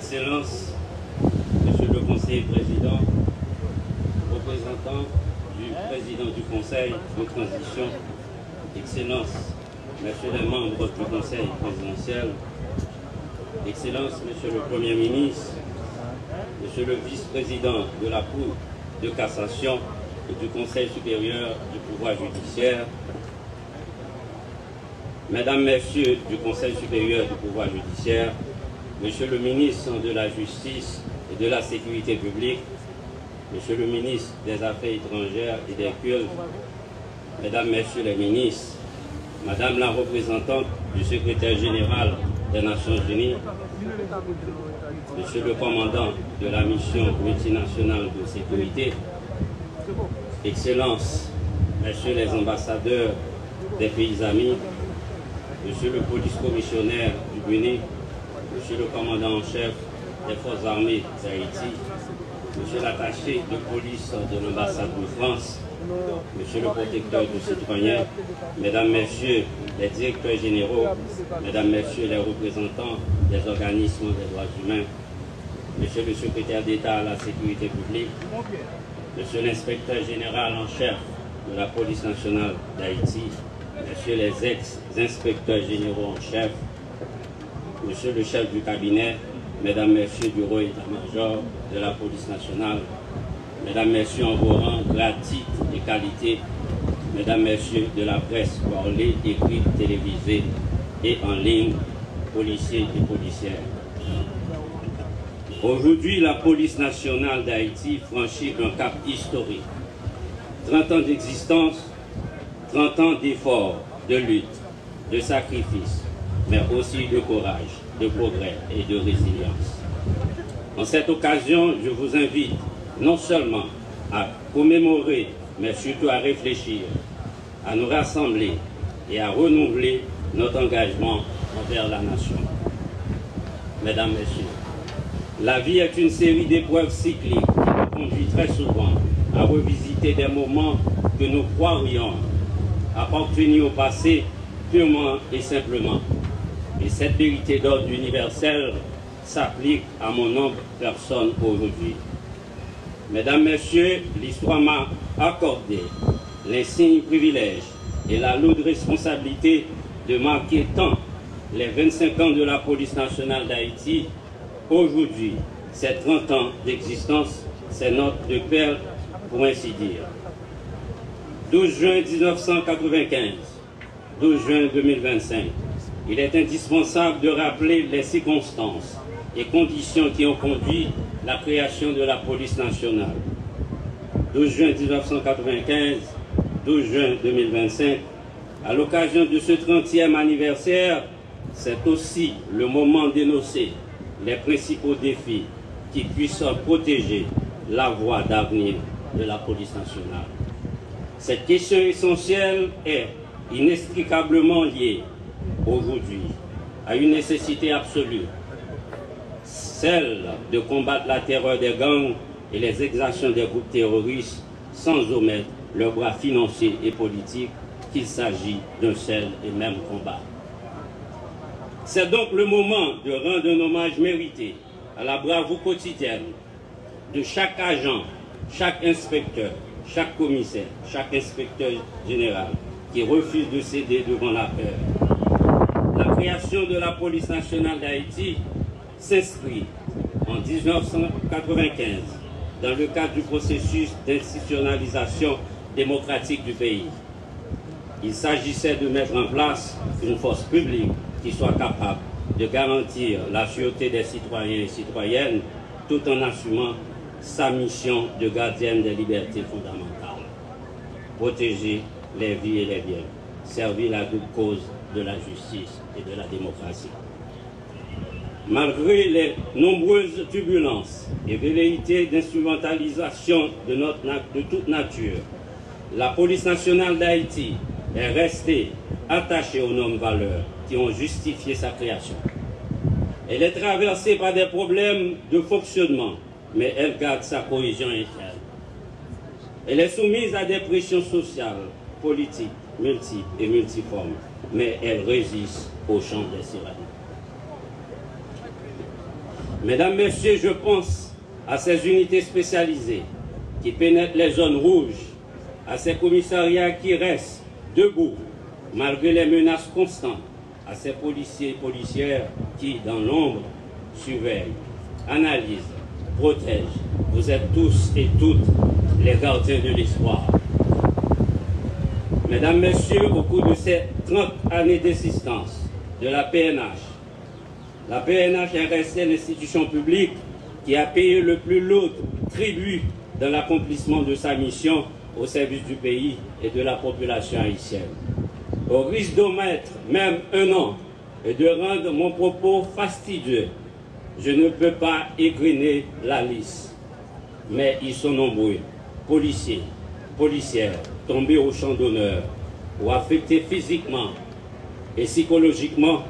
Excellences, Monsieur le Conseiller Président, représentant du Président du Conseil de transition, Excellences, Messieurs les membres du Conseil présidentiel, Excellences, Monsieur le Premier ministre, Monsieur le Vice-président de la Cour de cassation et du Conseil supérieur du pouvoir judiciaire, Mesdames, Messieurs du Conseil supérieur du pouvoir judiciaire, Monsieur le ministre de la Justice et de la Sécurité publique, Monsieur le ministre des Affaires étrangères et des Cultes, Mesdames, Messieurs les ministres, Madame la représentante du secrétaire général des Nations Unies, Monsieur le commandant de la mission multinationale de sécurité, Excellences, Messieurs les ambassadeurs des pays amis, Monsieur le police commissionnaire du Bénin, Monsieur le commandant en chef des forces armées d'Haïti, Monsieur l'attaché de police de l'ambassade de France, Monsieur le protecteur du citoyen, Mesdames, Messieurs les directeurs généraux, Mesdames, Messieurs les représentants des organismes des droits humains, Monsieur le secrétaire d'État à la sécurité publique, Monsieur l'inspecteur général en chef de la police nationale d'Haïti, Messieurs les ex-inspecteurs généraux en chef, Monsieur le chef du cabinet, Mesdames, Messieurs du haut état-major de la police nationale, Mesdames, Messieurs en vos rangs, grades, titres et qualités, Mesdames, Messieurs de la presse parlée, écrite, télévisée et en ligne, policiers et policières. Aujourd'hui, la police nationale d'Haïti franchit un cap historique. 30 ans d'existence, 30 ans d'efforts, de lutte, de sacrifice, mais aussi de courage, de progrès et de résilience. En cette occasion, je vous invite non seulement à commémorer, mais surtout à réfléchir, à nous rassembler et à renouveler notre engagement envers la nation. Mesdames, Messieurs, la vie est une série d'épreuves cycliques qui nous conduit très souvent à revisiter des moments que nous croirions appartenir au passé purement et simplement. Et cette vérité d'ordre universel s'applique à mon nombre de personnes aujourd'hui. Mesdames, Messieurs, l'histoire m'a accordé l'insigne privilège et la lourde responsabilité de marquer tant les 25 ans de la police nationale d'Haïti. Aujourd'hui, ces 30 ans d'existence, c'est notre de perles, pour ainsi dire. 12 juin 1995, 12 juin 2025, il est indispensable de rappeler les circonstances et conditions qui ont conduit la création de la police nationale. 12 juin 1995, 12 juin 2025, à l'occasion de ce 30e anniversaire, c'est aussi le moment d'énoncer les principaux défis qui puissent protéger la voie d'avenir de la police nationale. Cette question essentielle est inextricablement liée aujourd'hui à une nécessité absolue, celle de combattre la terreur des gangs et les exactions des groupes terroristes sans omettre leurs bras financiers et politiques, qu'il s'agit d'un seul et même combat. C'est donc le moment de rendre un hommage mérité à la bravoure quotidienne de chaque agent, chaque inspecteur, chaque commissaire, chaque inspecteur général qui refuse de céder devant la peur. La création de la police nationale d'Haïti s'inscrit en 1995 dans le cadre du processus d'institutionnalisation démocratique du pays. Il s'agissait de mettre en place une force publique qui soit capable de garantir la sûreté des citoyens et citoyennes tout en assumant sa mission de gardienne des libertés fondamentales. Protéger les vies et les biens, servir la double cause de la justice et de la démocratie. Malgré les nombreuses turbulences et velléités d'instrumentalisation de toute nature, la police nationale d'Haïti est restée attachée aux normes valeurs qui ont justifié sa création. Elle est traversée par des problèmes de fonctionnement, mais elle garde sa cohésion interne. Elle est soumise à des pressions sociales, politiques, multiples et multiformes, mais elle résiste au champ des sirènes. Mesdames, Messieurs, je pense à ces unités spécialisées qui pénètrent les zones rouges, à ces commissariats qui restent debout malgré les menaces constantes, à ces policiers et policières qui, dans l'ombre, surveillent, analysent, protègent. Vous êtes tous et toutes les gardiens de l'espoir. Mesdames, Messieurs, au cours de ces 30 années d'existence de la PNH est restée l'institution publique qui a payé le plus lourd tribut dans l'accomplissement de sa mission au service du pays et de la population haïtienne. Au risque d'omettre même un an et de rendre mon propos fastidieux, je ne peux pas égrener la liste. Mais ils sont nombreux, policiers, policières, tombés au champ d'honneur ou affectés physiquement et psychologiquement,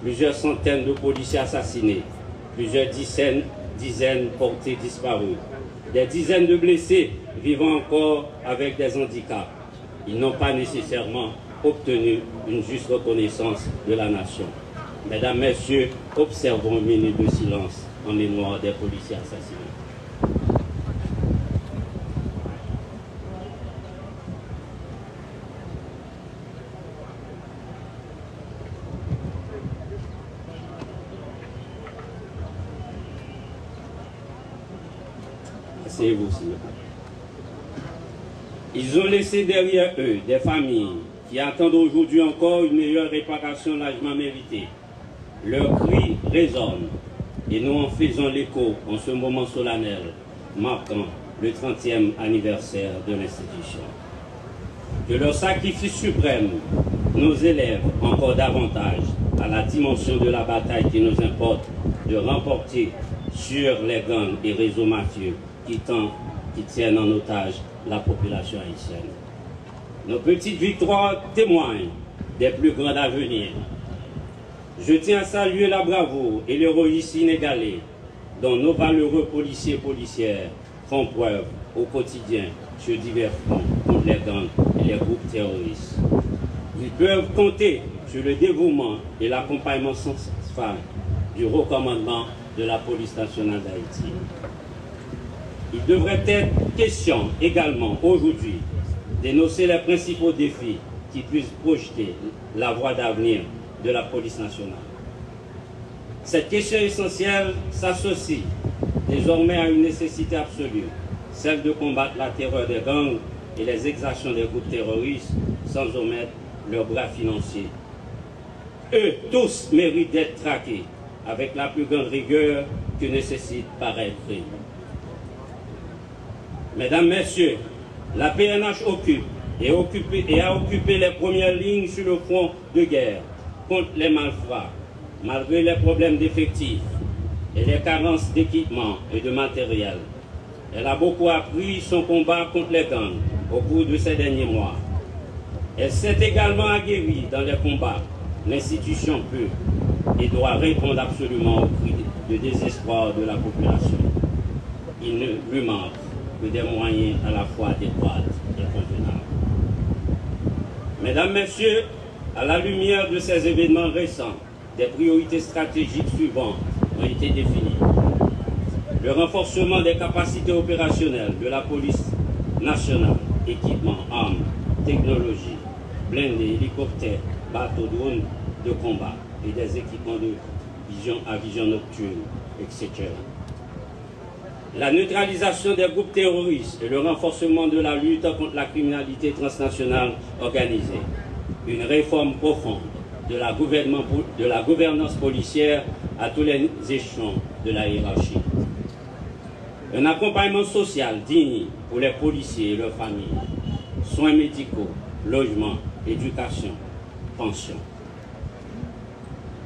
plusieurs centaines de policiers assassinés, plusieurs dizaines portés disparus, des dizaines de blessés vivant encore avec des handicaps. Ils n'ont pas nécessairement obtenu une juste reconnaissance de la nation. Mesdames, Messieurs, observons une minute de silence en mémoire des policiers assassinés. Asseyez-vous, s'il vous plaît. Ils ont laissé derrière eux des familles qui attendent aujourd'hui encore une meilleure réparation largement méritée. Leurs cris résonnent et nous en faisons l'écho en ce moment solennel marquant le 30e anniversaire de l'institution. Que leur sacrifice suprême nous élève encore davantage à la dimension de la bataille qui nous importe de remporter sur les gangs et réseaux mafieux qui tiennent en otage la population haïtienne. Nos petites victoires témoignent des plus grandes à venir. Je tiens à saluer la bravoure et l'héroïsme inégalé dont nos valeureux policiers et policières font preuve au quotidien sur divers fronts contre les gangs et les groupes terroristes. Ils peuvent compter sur le dévouement et l'accompagnement sans faille du haut commandement de la police nationale d'Haïti. Il devrait être question également aujourd'hui d'énoncer les principaux défis qui puissent projeter la voie d'avenir de la police nationale. Cette question essentielle s'associe désormais à une nécessité absolue, celle de combattre la terreur des gangs et les exactions des groupes terroristes sans omettre leurs bras financiers. Eux tous méritent d'être traqués avec la plus grande rigueur que nécessite pareil crime. Mesdames, Messieurs, la PNH occupe et a occupé les premières lignes sur le front de guerre contre les malfrats, malgré les problèmes d'effectifs et les carences d'équipement et de matériel. Elle a beaucoup appris son combat contre les gangs au cours de ces derniers mois. Elle s'est également aguerrie dans les combats. L'institution peut et doit répondre absolument au cri de désespoir de la population. Il ne lui manque que des moyens à la fois adéquats et convenables. Mesdames, Messieurs, à la lumière de ces événements récents, des priorités stratégiques suivantes ont été définies. Le renforcement des capacités opérationnelles de la police nationale, équipements, armes, technologies, blindés, hélicoptères, bateaux, drones de combat et des équipements de vision à vision nocturne, etc. La neutralisation des groupes terroristes et le renforcement de la lutte contre la criminalité transnationale organisée. Une réforme profonde de la gouvernance policière à tous les échelons de la hiérarchie. Un accompagnement social digne pour les policiers et leurs familles. Soins médicaux, logements, éducation, pension.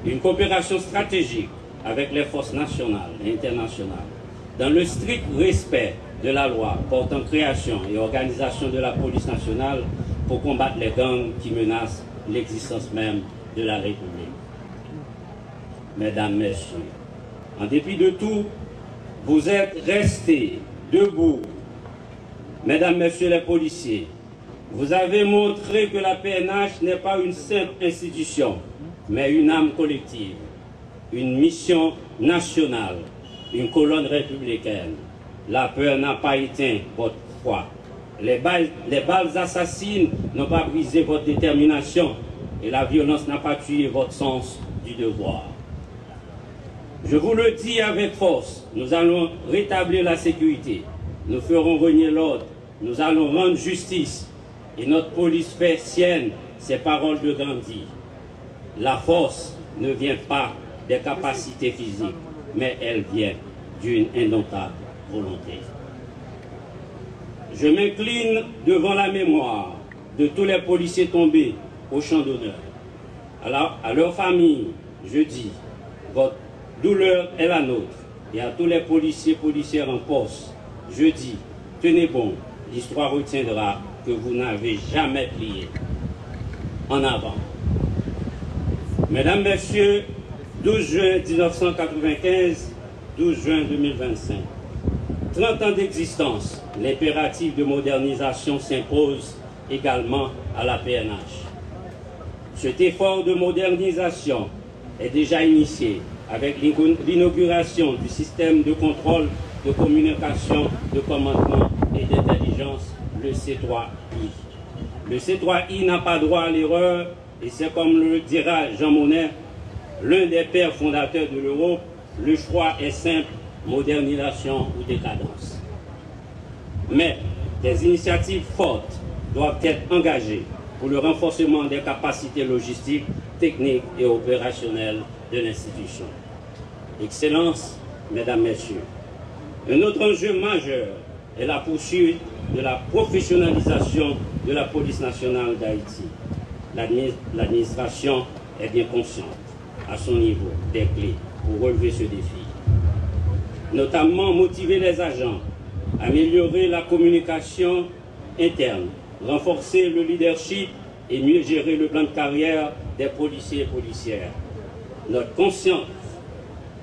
Une coopération stratégique avec les forces nationales et internationales dans le strict respect de la loi portant création et organisation de la police nationale pour combattre les gangs qui menacent l'existence même de la République. Mesdames, Messieurs, en dépit de tout, vous êtes restés debout. Mesdames, Messieurs les policiers, vous avez montré que la PNH n'est pas une simple institution, mais une âme collective, une mission nationale une colonne républicaine. La peur n'a pas éteint votre foi. Les balles assassines n'ont pas brisé votre détermination et la violence n'a pas tué votre sens du devoir. Je vous le dis avec force, nous allons rétablir la sécurité, nous ferons régner l'ordre, nous allons rendre justice et notre police fait sienne ces paroles de Gandhi. La force ne vient pas des capacités physiques, mais elle vient d'une indomptable volonté. Je m'incline devant la mémoire de tous les policiers tombés au champ d'honneur. À leur famille, je dis, votre douleur est la nôtre. Et à tous les policiers, policières en poste, je dis, tenez bon, l'histoire retiendra que vous n'avez jamais plié. En avant. Mesdames, Messieurs, 12 juin 1995, 12 juin 2025. 30 ans d'existence, l'impératif de modernisation s'impose également à la PNH. Cet effort de modernisation est déjà initié avec l'inauguration du système de contrôle de communication, de commandement et d'intelligence, le C3I. Le C3I n'a pas droit à l'erreur et c'est comme le dira Jean Monnet, l'un des pères fondateurs de l'Europe, le choix est simple, modernisation ou décadence. Mais des initiatives fortes doivent être engagées pour le renforcement des capacités logistiques, techniques et opérationnelles de l'institution. Excellences, Mesdames, Messieurs, un autre enjeu majeur est la poursuite de la professionnalisation de la police nationale d'Haïti. L'administration est bien consciente, à son niveau, des clés pour relever ce défi. Notamment motiver les agents, améliorer la communication interne, renforcer le leadership et mieux gérer le plan de carrière des policiers et policières. Notre conscience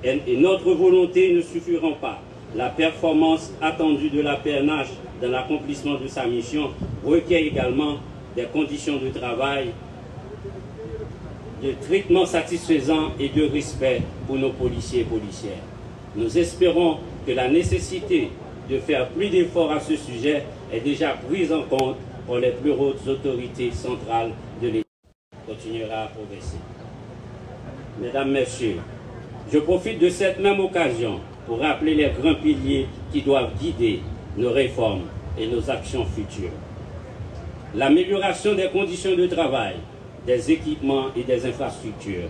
et notre volonté ne suffiront pas. La performance attendue de la PNH dans l'accomplissement de sa mission requiert également des conditions de travail, de traitement satisfaisant et de respect pour nos policiers et policières. Nous espérons que la nécessité de faire plus d'efforts à ce sujet est déjà prise en compte par les plus hautes autorités centrales de l'État. Continuera à progresser. Mesdames, Messieurs, je profite de cette même occasion pour rappeler les grands piliers qui doivent guider nos réformes et nos actions futures. L'amélioration des conditions de travail, des équipements et des infrastructures.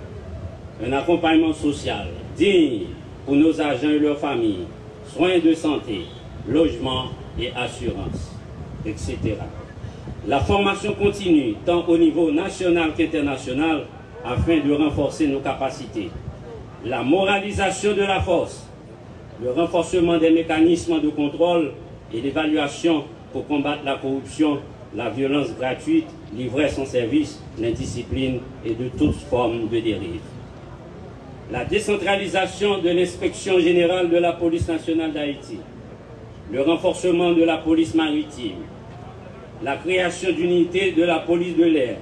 Un accompagnement social digne pour nos agents et leurs familles, soins de santé, logement et assurance, etc. La formation continue, tant au niveau national qu'international, afin de renforcer nos capacités. La moralisation de la force, le renforcement des mécanismes de contrôle et d'évaluation pour combattre la corruption, la violence gratuite, l'ivresse sans service, l'indiscipline et de toutes formes de dérive. La décentralisation de l'inspection générale de la police nationale d'Haïti, le renforcement de la police maritime, la création d'unités de la police de l'air,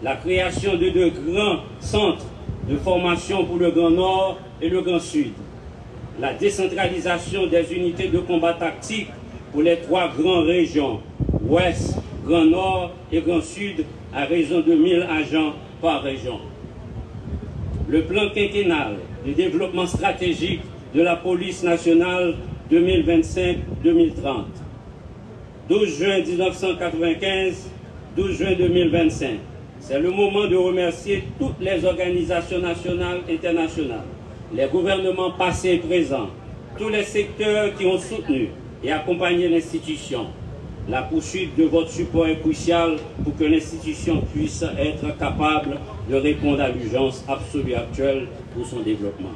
la création de deux grands centres de formation pour le Grand Nord et le Grand Sud, la décentralisation des unités de combat tactique pour les trois grandes régions, Ouest, Grand Nord et Grand Sud, à raison de 1000 agents par région. Le plan quinquennal de développement stratégique de la police nationale 2025-2030. 12 juin 1995, 12 juin 2025. C'est le moment de remercier toutes les organisations nationales et internationales, les gouvernements passés et présents, tous les secteurs qui ont soutenu et accompagné l'institution. La poursuite de votre support est cruciale pour que l'institution puisse être capable de répondre à l'urgence absolue actuelle pour son développement.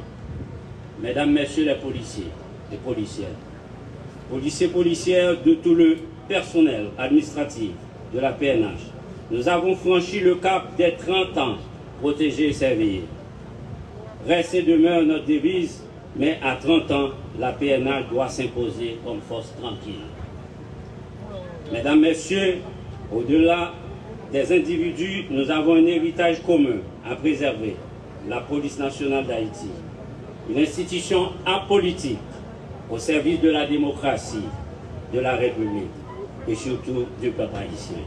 Mesdames, Messieurs les policiers et policières, policiers, policières de tout le personnel administratif de la PNH, nous avons franchi le cap des 30 ans, protéger et servir. Reste et demeure notre devise, mais à 30 ans, la PNH doit s'imposer comme force tranquille. Mesdames, Messieurs, au-delà des individus, nous avons un héritage commun à préserver, la police nationale d'Haïti. une institution apolitique au service de la démocratie, de la République et surtout du peuple haïtien.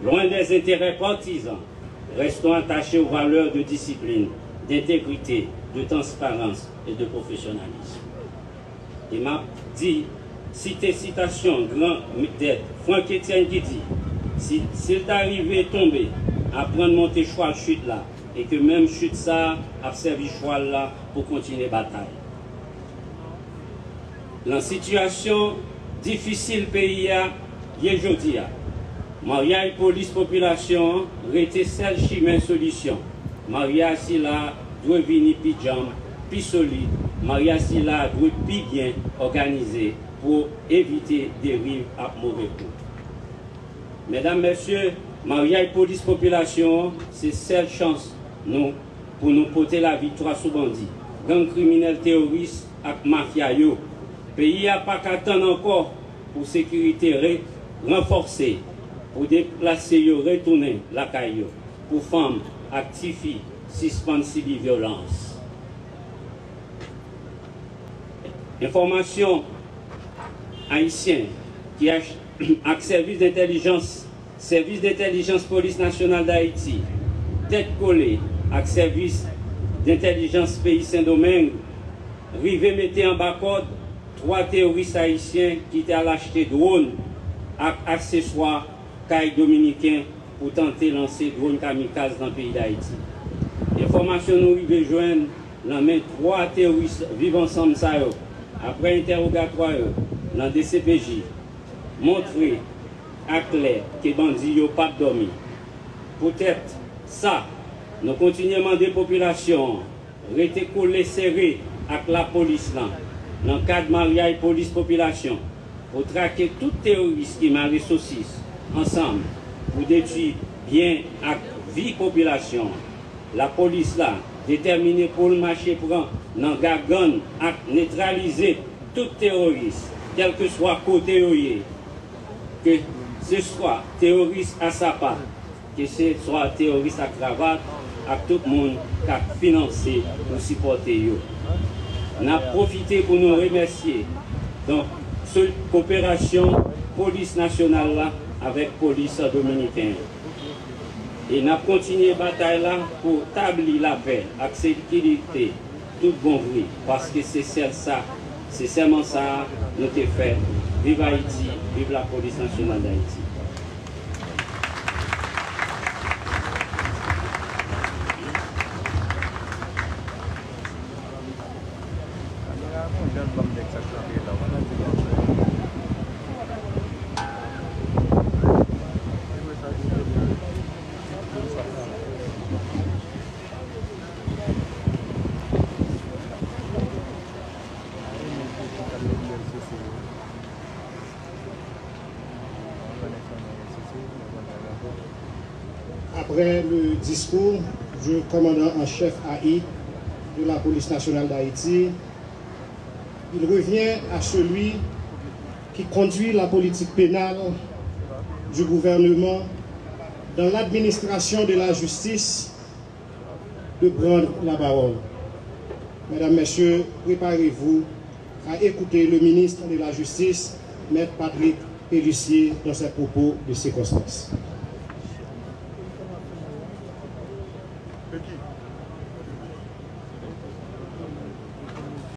Loin des intérêts partisans, restons attachés aux valeurs de discipline, d'intégrité, de transparence et de professionnalisme. Et m'a dit, citation, grand tête, Franck Etienne qui dit, s'il t'arrivait tomber, à prendre monter choix chute là, et que même chute ça a servi choix là pour continuer la bataille. La situation difficile pays a, aujourd'hui, Maria et police population rete seul chemin solution. Maria si là doit venir plus jam, plus solide. Maria si là doit plus bien organisé pour éviter des dérives à mauvais coup. Mesdames, Messieurs, Maria et police population, c'est seule chance nous pour nous porter la victoire sous bandit. Gang criminel terroriste et mafia yo. Pays a pas qu'attendre encore pour sécurité renforcée, pour déplacer yo, retourner la caillou, pour femmes activer, suspendre civil violence. Information haïtien qui a service d'intelligence police nationale d'Haïti, tête collée avec service d'intelligence pays Saint-Domingue, rivé mettait en bas code 3 terroristes haïtiens qui étaient à l'acheter drone avec accessoires caille dominicains pour tenter de lancer drone kamikaze dans le pays d'Haïti. Information nous arrive joindre la main 3 terroristes vivant ensemble ça après interrogatoire dans le DCPJ montrer à clair que bandits n'ont pas dormi. Peut-être ça, nous continuons à demander aux populations rester collés serrés avec la police là, dans le cadre de Maria et police population, pour traquer tout terroriste qui m'a les saucisses ensemble, pour détruire bien la vie population. La police là, déterminée pour le marché prend dans Gagan à neutraliser tout terroriste, quel que soit côté que ce soit terroriste à sa part, que ce soit terroriste à cravate, à tout le monde qui a financé pour supporter eux. On a profité pour nous remercier. Donc, cette coopération police nationale là avec police dominicaine. Et on a continué la bataille là pour établir la paix, avec sécurité, tout bon bruit, parce que c'est seulement ça nous avons fait. Vive Haïti, vive la police nationale d'Haïti. Après le discours du commandant en chef AI de la police nationale d'Haïti, il revient à celui qui conduit la politique pénale du gouvernement dans l'administration de la justice de prendre la parole. Mesdames, Messieurs, préparez-vous à écouter le ministre de la Justice, Maître Patrick Pélissier, dans ses propos de circonstance.